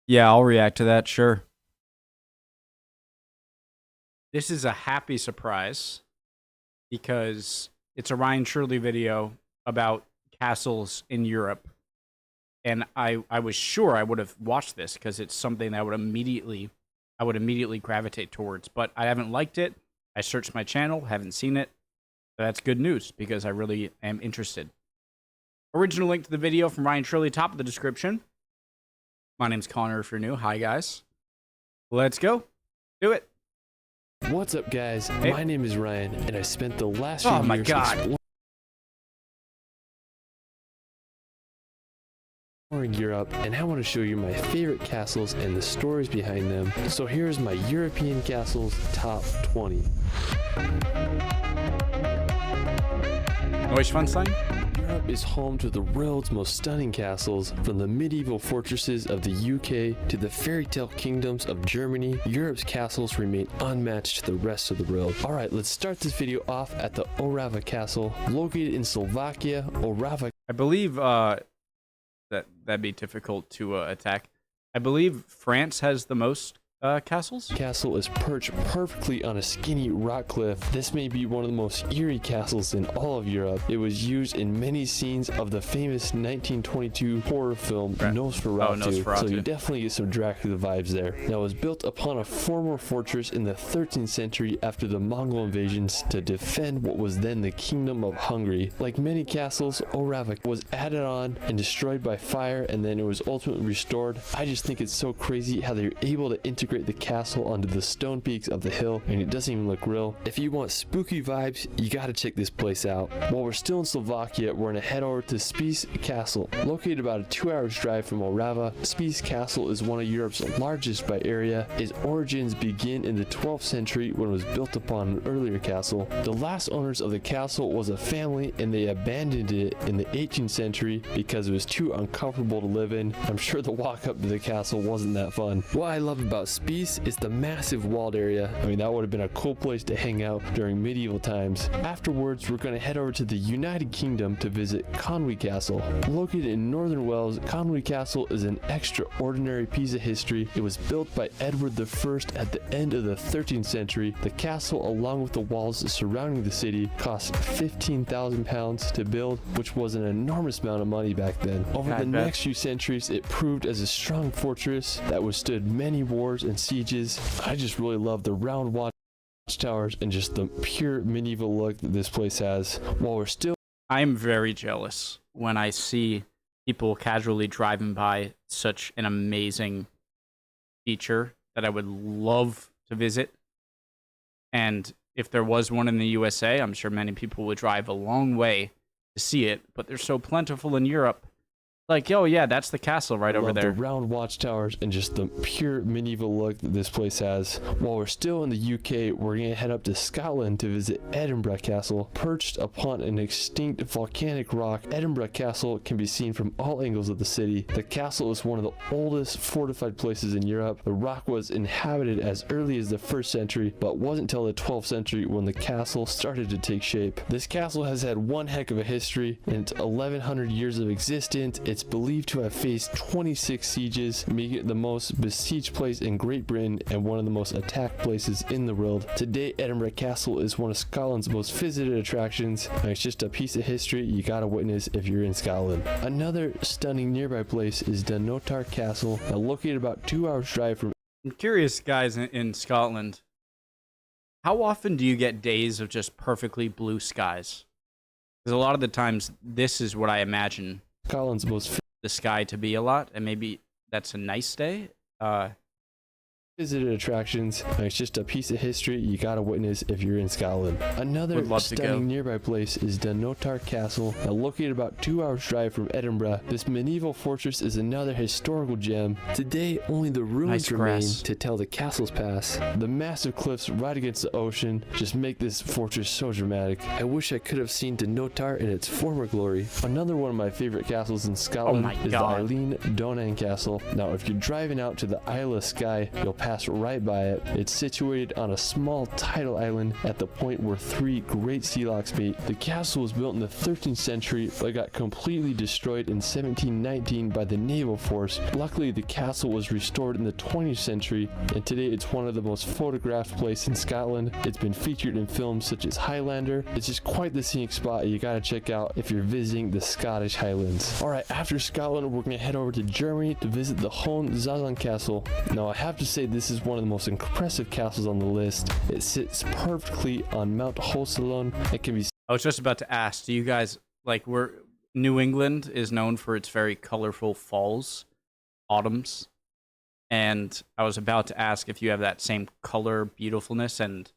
Yeah, I'll react to that, sure. This is a happy surprise because it's a Ryan Shirley video about castles in Europe. And I was sure I would have watched this because it's something that I would immediately gravitate towards. But I haven't liked it. I searched my channel, haven't seen it. So that's good news because I really am interested. Original link to the video from Ryan Shirley, top of the description. My name's Connor if you're new. Hi, guys. Let's go. Do it. What's up, guys? Hey. My name is Ryan, and I spent the last few Oh my years God. exploring Europe, and I want to show you my favorite castles and the stories behind them. So here's my European castles top 20. Neuschwanstein? Europe is home to the world's most stunning castles, from the medieval fortresses of the UK to the fairy tale kingdoms of Germany. Europe's castles remain unmatched to the rest of the world. Alright, let's start this video off at the Orava Castle. Located in Slovakia, Orava... I believe that'd be difficult to attack. I believe France has the most castles. Castle is perched perfectly on a skinny rock cliff. This may be one of the most eerie castles in all of Europe. It was used in many scenes of the famous 1922 horror film Nosferatu, so you definitely get some Dracula vibes there. Now, it was built upon a former fortress in the 13th century after the Mongol invasions to defend what was then the Kingdom of Hungary. Like many castles, Orava was added on and destroyed by fire, and then it was ultimately restored. I just think it's so crazy how they're able to integrate the castle onto the stone peaks of the hill, and it doesn't even look real. If you want spooky vibes, you gotta check this place out. While we're still in Slovakia, we're gonna head over to Spiš Castle. Located about a 2-hour drive from Orava, Spiš Castle is one of Europe's largest by area. Its origins begin in the 12th century when it was built upon an earlier castle. The last owners of the castle was a family, and they abandoned it in the 18th century because it was too uncomfortable to live in. I'm sure the walk up to the castle wasn't that fun. What I love about Spiš is the massive walled area. I mean, that would have been a cool place to hang out during medieval times. Afterwards, we're going to head over to the United Kingdom to visit Conwy Castle. Located in northern Wales, Conwy Castle is an extraordinary piece of history. It was built by Edward I at the end of the 13th century. The castle, along with the walls surrounding the city, cost £15,000 to build, which was an enormous amount of money back then. Over the next few centuries, it proved as a strong fortress that withstood many wars and sieges. I just really love the round watchtowers and just the pure medieval look that this place has. While we're still... I'm very jealous when I see people casually driving by such an amazing feature that I would love to visit. And if there was one in the USA, I'm sure many people would drive a long way to see it, but they're so plentiful in Europe. Like, oh yeah, that's the castle right over there. The round watchtowers and just the pure medieval look that this place has. While we're still in the UK, we're going to head up to Scotland to visit Edinburgh Castle. Perched upon an extinct volcanic rock, Edinburgh Castle can be seen from all angles of the city. The castle is one of the oldest fortified places in Europe. The rock was inhabited as early as the 1st century, but wasn't until the 12th century when the castle started to take shape. This castle has had one heck of a history. In its 1100 years of existence, it's believed to have faced 26 sieges, making it the most besieged place in Great Britain and one of the most attacked places in the world. Today, Edinburgh Castle is one of Scotland's most visited attractions, and it's just a piece of history you gotta witness if you're in Scotland. Another stunning nearby place is Dunnottar Castle, now located about 2 hours drive from... I'm curious, guys, in Scotland, how often do you get days of just perfectly blue skies? Because a lot of the times, this is what I imagine Scotland's most the sky to be a lot, and maybe that's a nice day. Visited attractions, and it's just a piece of history you gotta witness if you're in Scotland. Another stunning nearby place is Dunnottar Castle, now located about 2 hours drive from Edinburgh. This medieval fortress is another historical gem. Today, only the ruins remain to tell the castle's past. The massive cliffs right against the ocean just make this fortress so dramatic. I wish I could have seen Dunnottar in its former glory. Another one of my favorite castles in Scotland is the Eilean Donan Castle. Now, if you're driving out to the Isle of Skye, you'll pass pass right by it. It's situated on a small tidal island at the point where 3 great sea locks meet. The castle was built in the 13th century but got completely destroyed in 1719 by the naval force. Luckily, the castle was restored in the 20th century, and today it's one of the most photographed places in Scotland. It's been featured in films such as Highlander. It's just quite the scenic spot you gotta check out if you're visiting the Scottish Highlands. Alright, after Scotland, we're gonna head over to Germany to visit the Hohenzollern Castle. Now, I have to say this is one of the most impressive castles on the list. It sits perfectly on Mount Hohenzollern. It can be I was just about to ask, do you guys, like, New England is known for its very colorful falls, autumns, and I was about to ask if you have that same color beautifulness, and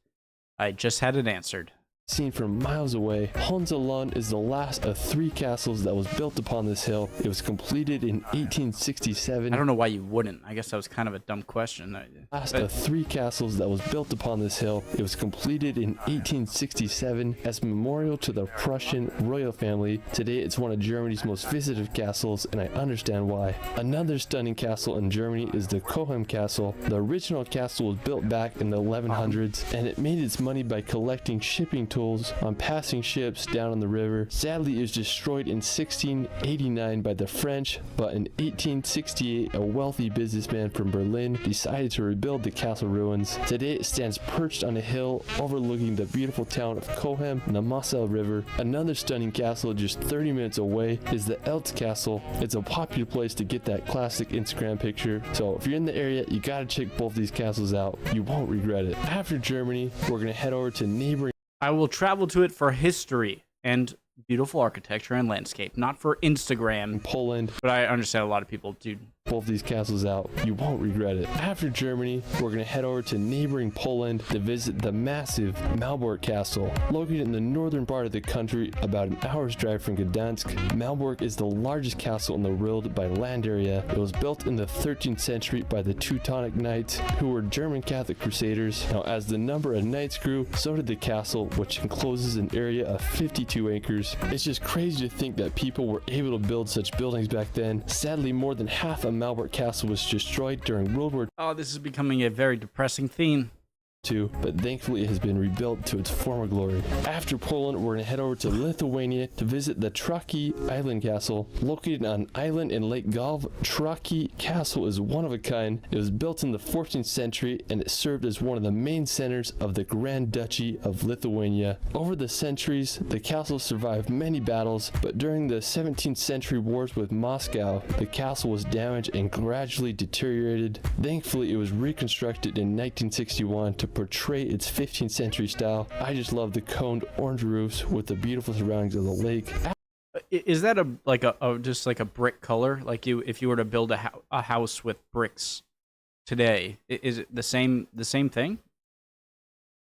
I just had it answered. seen from miles away. Hohenzollern is the last of 3 castles that was built upon this hill. It was completed in 1867. I don't know why you wouldn't. I guess that was kind of a dumb question. Last of 3 castles that was built upon this hill. It was completed in 1867 as a memorial to the Prussian royal family. Today it's one of Germany's most visited castles, and I understand why. Another stunning castle in Germany is the Cohem Castle. The original castle was built back in the 1100s, and it made its money by collecting shipping tools on passing ships down on the river. Sadly, it was destroyed in 1689 by the French, but in 1868 a wealthy businessman from Berlin decided to rebuild the castle ruins. Today it stands perched on a hill overlooking the beautiful town of Cohem and the Moselle River. Another stunning castle just 30 minutes away is the Eltz Castle. It's a popular place to get that classic Instagram picture, so if you're in the area, you gotta check both these castles out. You won't regret it. After Germany, we're gonna head over to neighboring I will travel to it for history and beautiful architecture and landscape, not for Instagram. Poland. But I understand a lot of people do. Both these castles out. You won't regret it. After Germany, we're going to head over to neighboring Poland to visit the massive Malbork Castle. Located in the northern part of the country, about an hour's drive from Gdansk, Malbork is the largest castle in the world by land area. It was built in the 13th century by the Teutonic Knights, who were German Catholic Crusaders. Now, as the number of knights grew, so did the castle, which encloses an area of 52 acres. It's just crazy to think that people were able to build such buildings back then. Sadly, more than half of Malbork Castle was destroyed during World War Oh, this is becoming a very depressing theme. II, but thankfully it has been rebuilt to its former glory. After Poland, we're going to head over to Lithuania to visit the Trakai Island Castle. Located on an island in Lake Galv, Trakai Castle is one of a kind. It was built in the 14th century, and it served as one of the main centers of the Grand Duchy of Lithuania. Over the centuries, the castle survived many battles, but during the 17th century wars with Moscow, the castle was damaged and gradually deteriorated. Thankfully, it was reconstructed in 1961 to portray its 15th century style. I just love the coned orange roofs with the beautiful surroundings of the lake. Is that just like a brick color? Like if you were to build a house with bricks today, is it the same thing?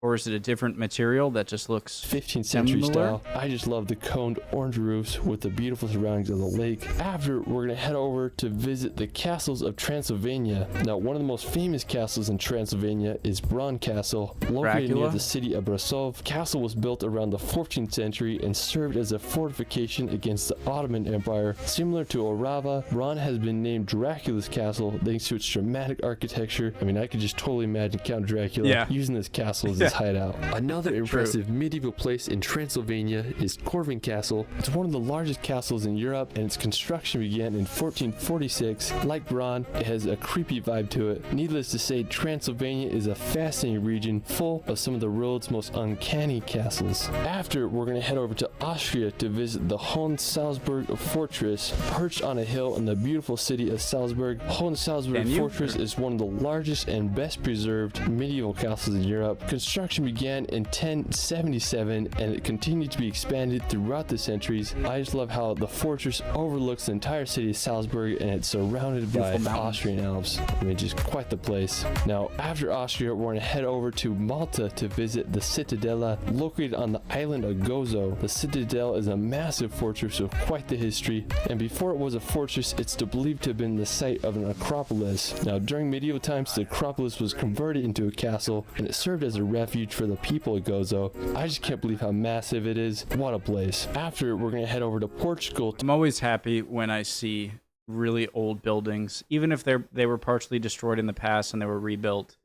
Or is it a different material that just looks 15th century similar? style. I just love the coned orange roofs with the beautiful surroundings of the lake. After, we're going to head over to visit the castles of Transylvania. Now, one of the most famous castles in Transylvania is Bran Castle, located near the city of Bristol. The castle was built around the 14th century and served as a fortification against the Ottoman Empire. Similar to Orava, Bran has been named Dracula's castle thanks to its dramatic architecture. I mean, I could just totally imagine Count Dracula using this castle as his hideout. Another impressive medieval place in Transylvania is Corvin Castle. It's one of the largest castles in Europe, and its construction began in 1446. Like Bran, it has a creepy vibe to it. Needless to say, Transylvania is a fascinating region full of some of the world's most uncanny castles. After, we're going to head over to Austria to visit the Hohensalzburg Fortress. Perched on a hill in the beautiful city of Salzburg, Hohensalzburg Fortress is one of the largest and best preserved medieval castles in Europe. Construction began in 1077 and it continued to be expanded throughout the centuries. I just love how the fortress overlooks the entire city of Salzburg and it's surrounded by Austrian Alps. I mean, just quite the place. Now, after Austria, we're going to head over to Malta to visit the Cittadella, located on the island of Gozo. The Citadel is a massive fortress with quite the history, and before it was a fortress, it's believed to have been the site of an acropolis. Now, during medieval times, the acropolis was converted into a castle and it served as a refuge for the people of Gozo. I just can't believe how massive it is. What a place. After, we're going to head over to Portugal. I'm always happy when I see really old buildings, even if they were partially destroyed in the past and they were rebuilt.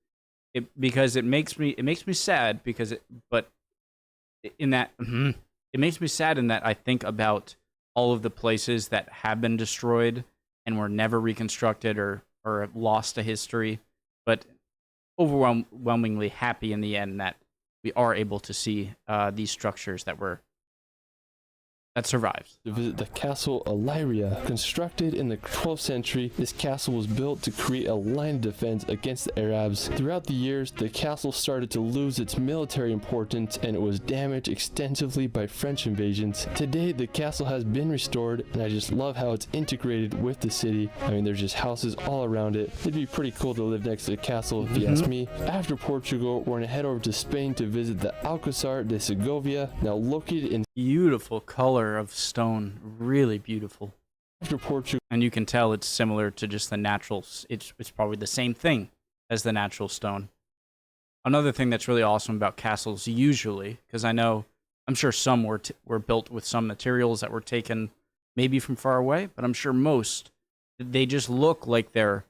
Because it makes me sad because it makes me sad in that I think about all of the places that have been destroyed and were never reconstructed or lost to history, but overwhelmingly happy in the end that we are able to see these structures that survived. To visit the Castle Illyria. Constructed in the 12th century, this castle was built to create a line of defense against the Arabs. Throughout the years, the castle started to lose its military importance and it was damaged extensively by French invasions. Today, the castle has been restored and I just love how it's integrated with the city. I mean, there's just houses all around it. It'd be pretty cool to live next to the castle if you ask me. After Portugal, we're gonna head over to Spain to visit the Alcázar de Segovia. Now located in Beautiful color of stone, really beautiful. after Portugal. And you can tell it's similar to just the natural. It's probably the same thing as the natural stone. Another thing that's really awesome about castles, usually, because I'm sure some were built with some materials that were taken maybe from far away, but I'm sure most they just look like they're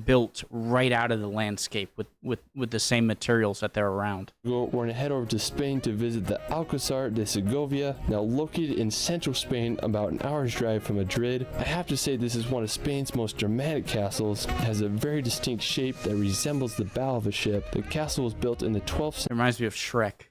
built right out of the landscape with the same materials that they're around. We're going to head over to Spain to visit the Alcázar de Segovia. Now located in central Spain, about an hour's drive from Madrid. I have to say this is one of Spain's most dramatic castles. It has a very distinct shape that resembles the bow of a ship. The castle was built in the 12th It reminds me of Shrek.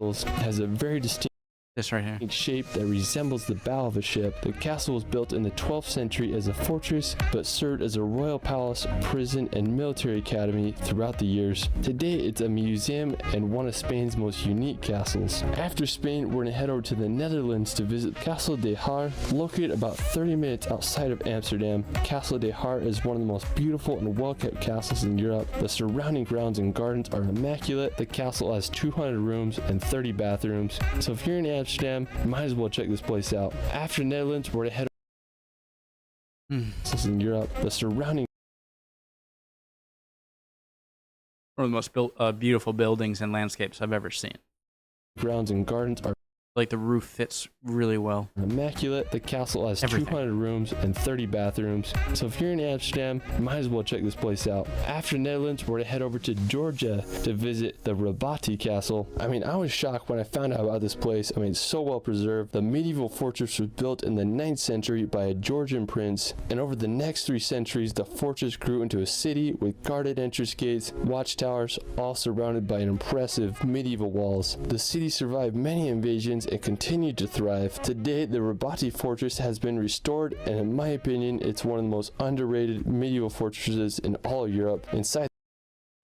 century. It has a very distinct This right here. shape that resembles the bow of a ship. The castle was built in the 12th century as a fortress, but served as a royal palace, prison, and military academy throughout the years. Today, it's a museum and one of Spain's most unique castles. After Spain, we're gonna head over to the Netherlands to visit Castle de Haar, located about 30 minutes outside of Amsterdam. Castle de Haar is one of the most beautiful and well-kept castles in Europe. The surrounding grounds and gardens are immaculate. The castle has 200 rooms and 30 bathrooms. So if you're in Amsterdam, might as well check this place out. After Netherlands, we're to head in Europe. The surrounding One of the most beautiful buildings and landscapes I've ever seen. grounds and gardens are Like the roof fits really well. immaculate. The castle has Everything. 200 rooms and 30 bathrooms. So if you're in Amsterdam, might as well check this place out. After Netherlands, we're to head over to Georgia to visit the Rabati Castle. I mean, I was shocked when I found out about this place. I mean, it's so well preserved. The medieval fortress was built in the 9th century by a Georgian prince, and over the next 3 centuries, the fortress grew into a city with guarded entrance gates, watchtowers, all surrounded by impressive medieval walls. The city survived many invasions and continued to thrive. Today, the Rabati fortress has been restored, and in my opinion, it's one of the most underrated medieval fortresses in all of Europe. Inside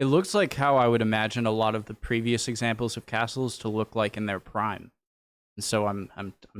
It looks like how I would imagine a lot of the previous examples of castles to look like in their prime. And so I'm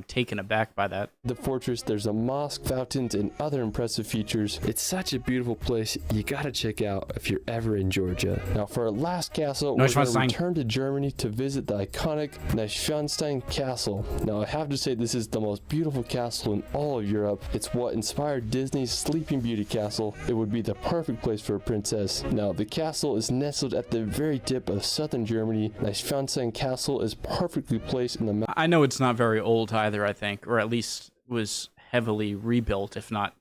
taken aback by that. the fortress, there's a mosque, fountains, and other impressive features. It's such a beautiful place you gotta check out if you're ever in Georgia. Now for our last castle, we're gonna Neuschwanstein. return to Germany to visit the iconic Neuschwanstein Castle. Now I have to say this is the most beautiful castle in all of Europe. It's what inspired Disney's Sleeping Beauty castle. It would be the perfect place for a princess. Now the castle is nestled at the very tip of southern Germany. Neuschwanstein Castle is perfectly placed in the mountains. I know it's not very old either, I think, or at least was heavily rebuilt, if not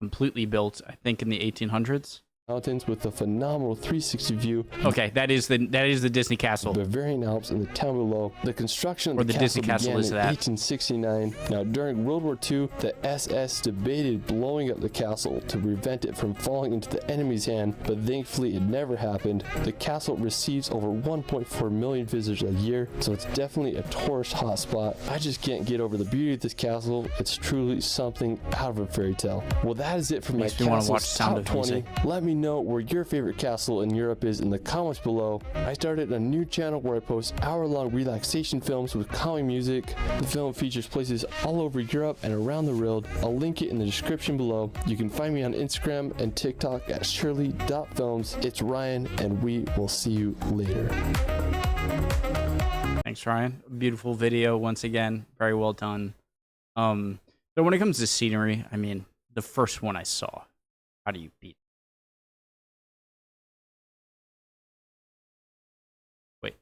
completely built, I think in the 1800s. With a phenomenal 360 view Okay, that is the Disney castle. of the Bavarian Alps in the town below. The construction of Or the the castle Disney castle began is in that. 1869. Now, during World War II, the SS debated blowing up the castle to prevent it from falling into the enemy's hand, but thankfully it never happened. The castle receives over 1.4 million visitors a year, so it's definitely a tourist hotspot. I just can't get over the beauty of this castle. It's truly something out of a fairy tale. Well, that is it for my Makes me wanna castles watch Sound top of 20. Music. Let me know where your favorite castle in Europe is in the comments below. I started a new channel where I post hour-long relaxation films with calming music. The film features places all over Europe and around the world. I'll link it in the description below. You can find me on Instagram and TikTok at shirley.films. It's Ryan, and we will see you later. Thanks, Ryan. Beautiful video once again. Very well done. So when it comes to scenery, I mean, the first one I saw, how do you beat? Wait.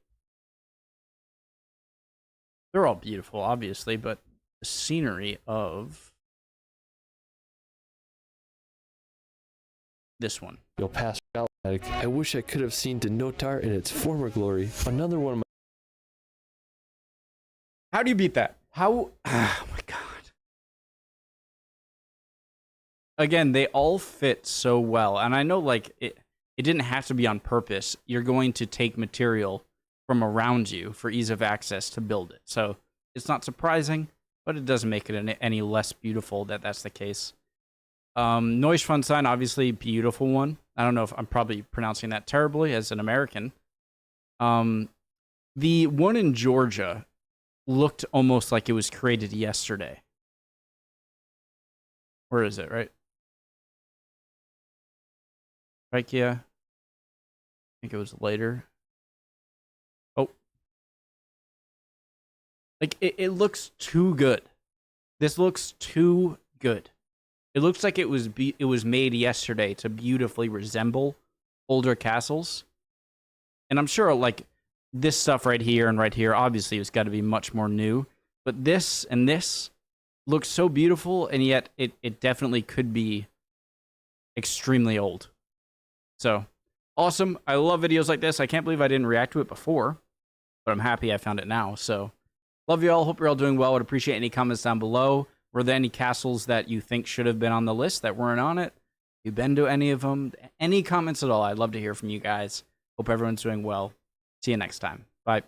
They're all beautiful, obviously, but the scenery of this one. You'll pass out like, I wish I could have seen the Notar in its former glory. Another one of my... How do you beat that? How? Oh my god. Again, they all fit so well. And I know, like, it didn't have to be on purpose. You're going to take material from around you for ease of access to build it. So it's not surprising, but it doesn't make it any less beautiful that that's the case. Neuschwanstein, obviously, beautiful one. I don't know if I'm probably pronouncing that terribly as an American. The one in Georgia looked almost like it was created yesterday. Where is it, right? Trakai. I think it was later. Oh. Like, it looks too good. This looks too good. It looks like it was made yesterday to beautifully resemble older castles. And I'm sure, like, this stuff right here and right here, obviously, it's got to be much more new. But this and this looks so beautiful, and yet it definitely could be extremely old. So, awesome. I love videos like this. I can't believe I didn't react to it before, but I'm happy I found it now. So, love you all. Hope you're all doing well. I'd appreciate any comments down below. Were there any castles that you think should have been on the list that weren't on it? You been to any of them? Any comments at all? I'd love to hear from you guys. Hope everyone's doing well. See you next time. Bye.